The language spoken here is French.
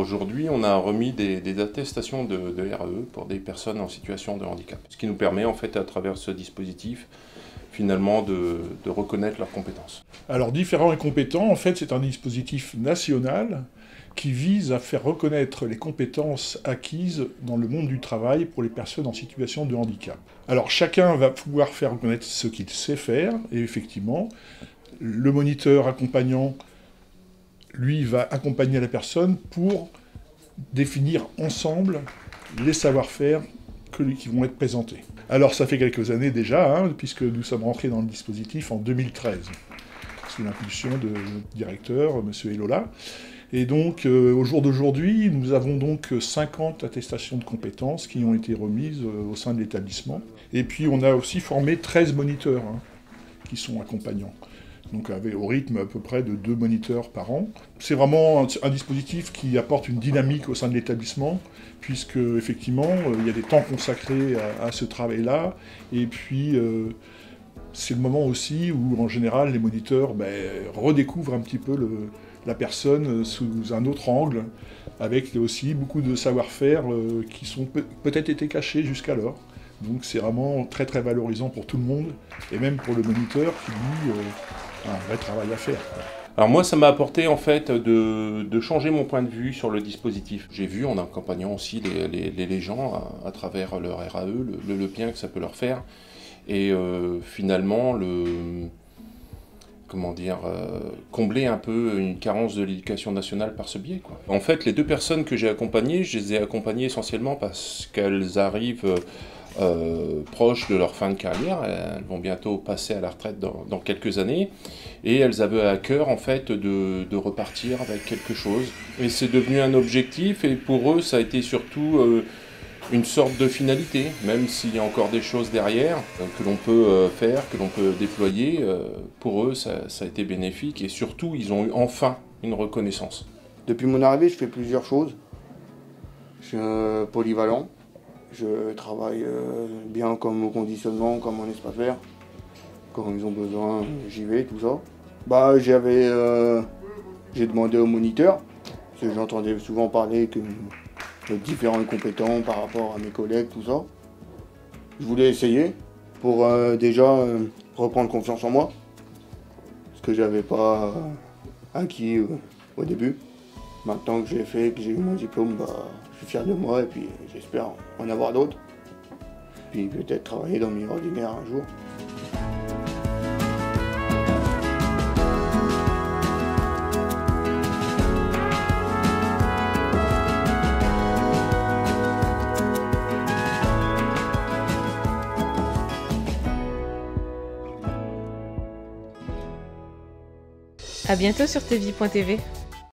Aujourd'hui, on a remis des attestations de RAE pour des personnes en situation de handicap. Ce qui nous permet, en fait, à travers ce dispositif, finalement, de reconnaître leurs compétences. Alors, Différents et compétents, en fait, c'est un dispositif national qui vise à faire reconnaître les compétences acquises dans le monde du travail pour les personnes en situation de handicap. Alors, chacun va pouvoir faire reconnaître ce qu'il sait faire, et effectivement, le moniteur accompagnant, lui, va accompagner la personne pour définir ensemble les savoir-faire qui vont être présentés. Alors, ça fait quelques années déjà, puisque nous sommes rentrés dans le dispositif en 2013, sous l'impulsion de notre directeur, M. Elola. Et donc, au jour d'aujourd'hui, nous avons donc 50 attestations de compétences qui ont été remises au sein de l'établissement. Et puis, on a aussi formé 13 moniteurs qui sont accompagnants. Donc, au rythme à peu près de 2 moniteurs par an. C'est vraiment un dispositif qui apporte une dynamique au sein de l'établissement, puisque, effectivement, il y a des temps consacrés à ce travail-là. Et puis, c'est le moment aussi où, en général, les moniteurs redécouvrent un petit peu la personne sous un autre angle, avec aussi beaucoup de savoir-faire qui sont peut-être été cachés jusqu'alors. Donc c'est vraiment très très valorisant pour tout le monde, et même pour le moniteur qui, lui, a un vrai travail à faire. Alors moi, ça m'a apporté en fait de changer mon point de vue sur le dispositif. J'ai vu en accompagnant aussi les gens à travers leur RAE, le bien que ça peut leur faire, et finalement combler un peu une carence de l'éducation nationale par ce biais, quoi. En fait, les 2 personnes que j'ai accompagnées, je les ai accompagnées essentiellement parce qu'elles arrivent proches de leur fin de carrière. Elles vont bientôt passer à la retraite dans quelques années, et elles avaient à cœur en fait de repartir avec quelque chose. Et c'est devenu un objectif, et pour eux, ça a été surtout une sorte de finalité, même s'il y a encore des choses derrière que l'on peut faire, que l'on peut déployer. Pour eux, ça a été bénéfique, et surtout, ils ont eu enfin une reconnaissance. Depuis mon arrivée, je fais plusieurs choses. Je suis polyvalent. Je travaille bien comme au conditionnement, comme en espace vert. Quand ils ont besoin, j'y vais, tout ça. J'ai demandé au moniteur, parce que j'entendais souvent parler que différents et compétents par rapport à mes collègues, tout ça. Je voulais essayer pour déjà reprendre confiance en moi, ce que j'avais pas acquis au début. Maintenant que j'ai fait, que j'ai eu mon diplôme, je suis fier de moi, et puis j'espère en avoir d'autres. Puis peut-être travailler dans le milieu ordinaire un jour. À bientôt sur tvie.tv.